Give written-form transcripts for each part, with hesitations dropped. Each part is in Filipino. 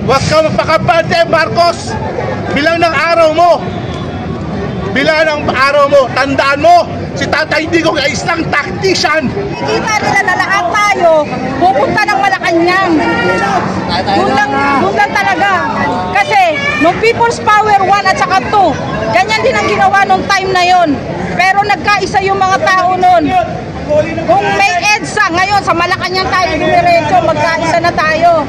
Huwag ka magpakabante, Marcos. Bilang ng araw mo. Bilang ng araw mo. Tandaan mo, si Tatay Digong ay isang tactician. Nakikita nila na lahat tayo pupunta ng Malacanang. Doon lang talaga. Kasi nung People's Power 1 at saka 2, ganyan din ang ginawa nung time na yon. Pero nagkaisa yung mga tao nun. Kung may EDSA ngayon sa Malacanang tayo dumiretso, magkaisa na tayo.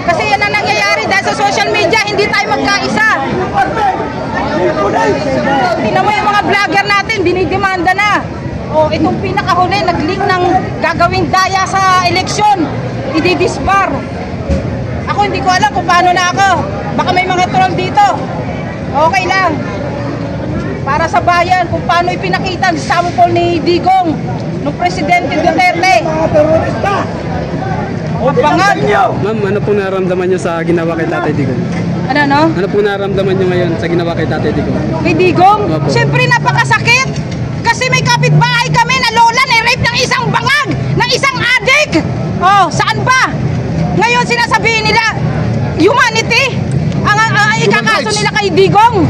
Kasi yan ang nangyayari dahil sa social media, hindi tayo magkaisa. Tingnan mo yung mga vlogger natin, dinidemanda na. O itong pinakahuli, nag-leak ng gagawing daya sa eleksyon. Ididisbar. Ako hindi ko alam kung paano na ako. Baka may mga troll dito. Okay lang. Para sa bayan, kung paano ipinakita ang sample ni Digong ng Presidente Duterte. Bangag. Ma'am, ano po nararamdaman niyo sa ginawa kay Tatay Digong? Ano? Ano po nararamdaman niyo ngayon sa ginawa kay Tatay Digong? Kay Digong? Opo. Siyempre napakasakit. Kasi may kapitbahay kami na lola na rape ng isang bangag, ng isang adik. Oh, saan ba? Ngayon sinasabihin nila, humanity ang ikakaso nila kay Digong.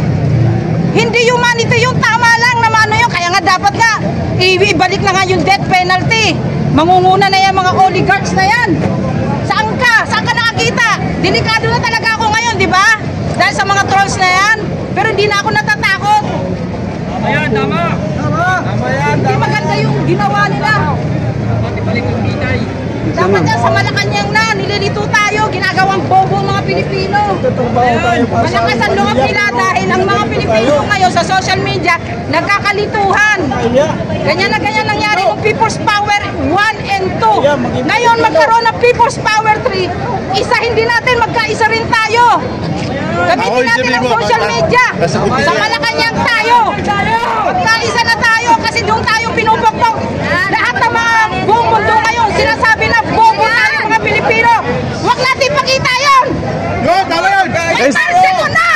Hindi humanity yung tama lang naman ano yun. Kaya nga dapat nga ibalik na nga yung death penalty. Mangunguna na yan mga oligarchs na yan. Saan ka? Saan ka nakakita? Delikado na talaga ako ngayon, di ba? Dahil sa mga trolls na yan. Pero hindi na ako natatakot. Tama yan, tama! Tama yan, Hindi maganda yung ginawa nila. Balik ang bitay. Dapat yan sa Malacanang na, nililito tayo, ginagawang bobo mga Pilipino. Malakas ang loob nila dahil ang mga Pilipino ngayon sa social media, nagkakalituhan. Ganyan na ganyan nangyari ng People's Power 1 and 2. Ngayon magkaroon ng People's Power 3, isahin din natin, magkaisa rin tayo. Gamitin natin ang social media. Sa Malacanang tayo. Magkaisa na tayo kasi doon tayo pinupokpok. Lahat ng mga buong mundo ngayon, sinasabi na bobo tayo mga Pilipino. Huwag natin pakita yun. May parselo na.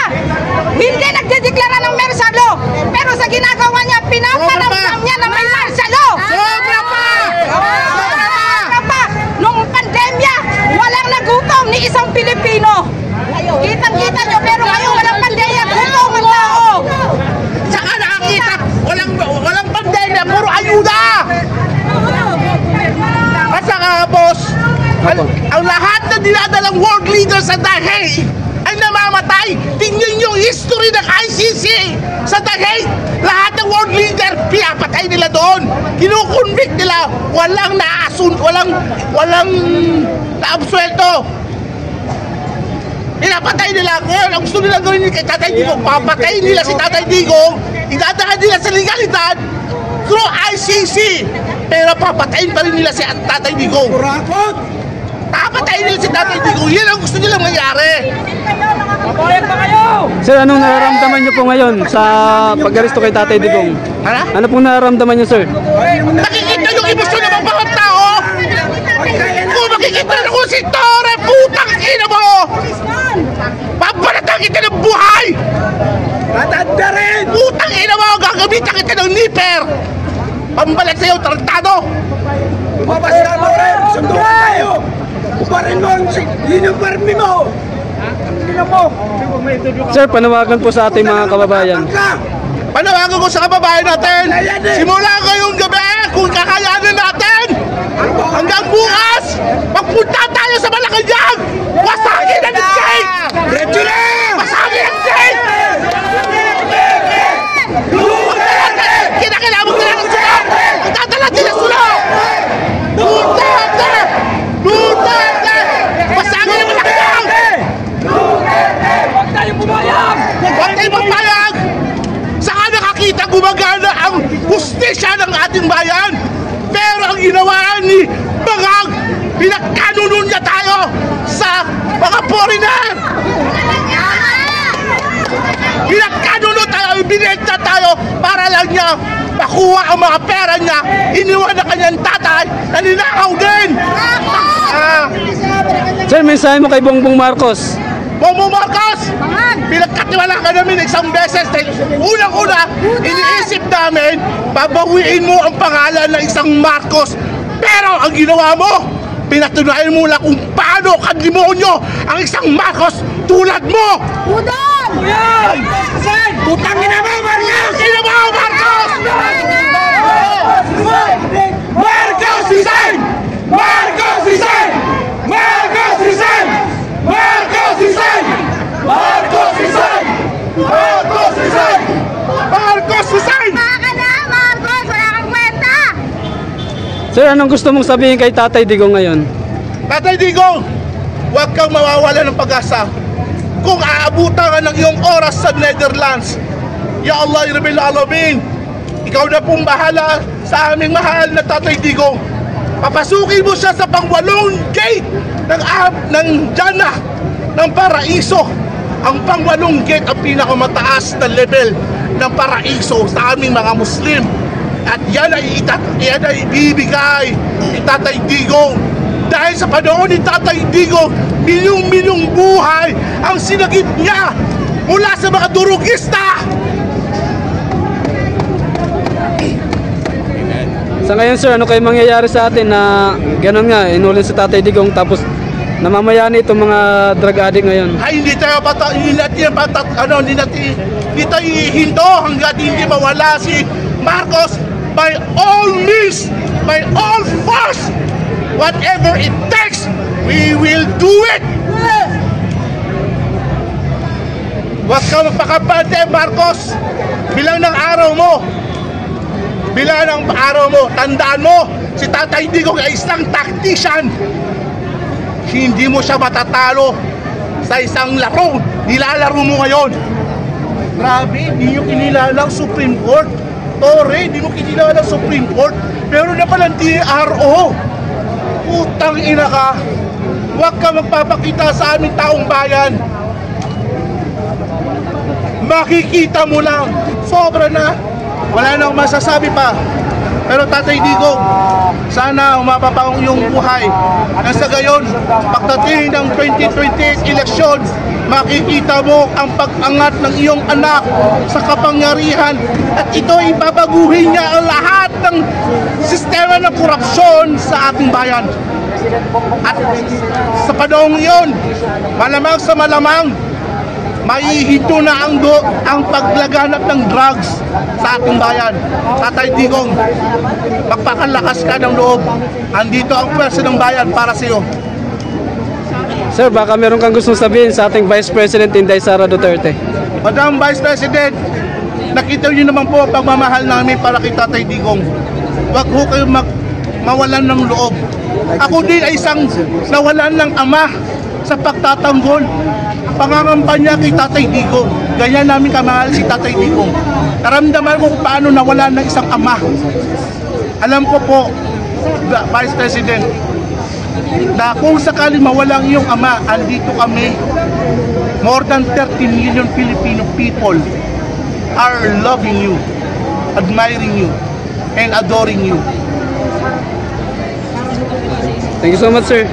Hindi nagdedeklara ng mersalo. Pero sa ginagawa niya, pinaparamdam niya na may mersalo. Sobra pa! Sobra pa! Nung pandemya, walang nagutom ni isang Pilipino. Kitang-kita nyo, pero ngayon walang pandemya, gutom ang tao. Saka nakakita, walang pandemya, puro ayuda. At saka, boss, ang lahat na dinadalang world leaders sa Dahej ay namamatay. Tingnan yung history ng ICC sa Dahej. Lahat ng world leader, pinapatay nila doon. Kinukonvict nila, walang naabsuelto. Pinapatay nila. Ngayon, ang gusto nila gawin kay Tatay Digong, papatayin nila si Tatay Digong, idadaan nila sa legalidad through ICC. Pero papatayin pa rin nila si Tatay Digong. Papatayin nila si Tatay Digong. Yan ang gusto nilang mangyari. Papayan pa kayo! Sir, anong nararamdaman niyo po ngayon sa pag-aresto kay Tatay Digong? Ano pong nararamdaman niyo, sir? Nakikita yung emosyon ng mga tao. Kung makikita na kung si Torre, putang ina mo! Pabalatan kita ng buhay! Tatanda rin! Putang ina mo! Gagamitan kita ng nipper! Pambalat sa'yo, tarantado! Mabasta mo rin! Sundukan tayo! Uparin mo ang uniforme mo! Sir, panawagan po sa ating mga kababayan. Panawagan ko sa kababayan natin! Simula ngayong gabi, kung kakayanin natin! Hanggang bukas, magpunta tayo sa Malacanang! Wasagin ang state! Wasagin ang state! Kinakailangan ko lang ang sulong! Magdadala sila sulong! Duterte! Duterte! Wasagin ang Malacanang! Huwag tayong pumayag! Huwag tayong pumayag! Saka nakakita gumagana ang hustisya ng ating bayan! Pero ang ginawa ni Bangag, pinagkanunon niya tayo sa mga foreigner! Pinagkanunon tayo, ibinenta tayo para lang niya makuha ang mga pera niya. Iniwan na kanyang tatay na ninakaw din! Sir, mensahe mo kay Bongbong Marcos. Bongbong Marcos! Pinagkatiwala ka namin isang beses. Unang-una, iniisip namin, babawiin mo ang pangalan ng isang Marcos. Pero ang ginawa mo, Pinatunayan mo lang kung paano kadlimonyo ang isang Marcos tulad mo! Udon! Putang ina mo, Marcos! Ina mo, Marcos! Marcos resign! Marcos resign! Marcos resign! Marcos resign! Marcos resign! Marcos resign! Marcos resign! Baka na, Marcos! Wala kang kwenta! Sir, anong gusto mong sabihin kay Tatay Digong ngayon? Tatay Digong, huwag kang mawawala ng pag-asa. Kung aabutan ka ng iyong oras sa Netherlands, Ya Allah, Ya Rabbil Alamin, ikaw na pong bahala sa aming mahal na Tatay Digong. Papasukin mo siya sa pang-8 gate ng Jannah, ng Paraiso. Ang pang-8 gate ang pinakamataas na level ng Paraiso sa aming mga Muslim. At yan ay ibibigay ni Tatay Digong. Dahil sa panahon ni Tatay Digong, milyong-milyong buhay ang sinagip niya mula sa mga durugista. Sa ngayon sir, ano kayo mangyayari sa atin na gano'n nga, inulin si Tatay Digong tapos namamayani itong mga drug addict ngayon? Ay, hindi tayo hindi tayo hihinto hanggat hindi mawala si Marcos by all means, by all force. Whatever it takes, we will do it. Huwag ka magpakapante, Marcos. Bilang ng araw mo, tandaan mo, si Tatay Digong ay isang tactician. Hindi mo siya matatalo sa isang laro. Nilalaro mo ngayon. Grabe, hindi nyo kinilala ang Supreme Court. Tore, hindi mo kinilala ang Supreme Court. Pero na palang DRO. Putang ina ka. Huwag ka magpapakita sa aming taong bayan. Makikita mo lang. Sobra na. Wala na akong masasabi pa. Pero Tatay Digong, sana umaba pa ang iyong buhay. Nang sa gayon, pagdating ng 2028 election, makikita mo ang pag-angat ng iyong anak sa kapangyarihan. At ito ibabaguhin niya ang lahat ng sistema ng korupsyon sa ating bayan. At sa panahon iyon, malamang sa malamang, maihinto na ang paglaganap ng drugs sa ating bayan. Tatay Digong, magpakalakas ka ng loob. Andito ang pwersa ng bayan para sa iyo. Sir, baka meron kang gustong sabihin sa ating Vice President Inday Sara Duterte. Madam Vice President, nakita niyo naman po ang pagmamahal namin para kay Tatay Digong. Huwag ho kayo mawalan ng loob. Ako din ay isang nawalan ng ama sa pagtatanggol. Pangangampanya kay Tatay Digong. Ganyan namin kamahal si Tatay Digong. Naramdaman ko kung paano nawalan ng isang ama. Alam ko po, Vice President, na kung sakali mawalang iyong ama, andito kami. More than 30 million Filipino people are loving you, admiring you, and adoring you. Thank you so much, sir.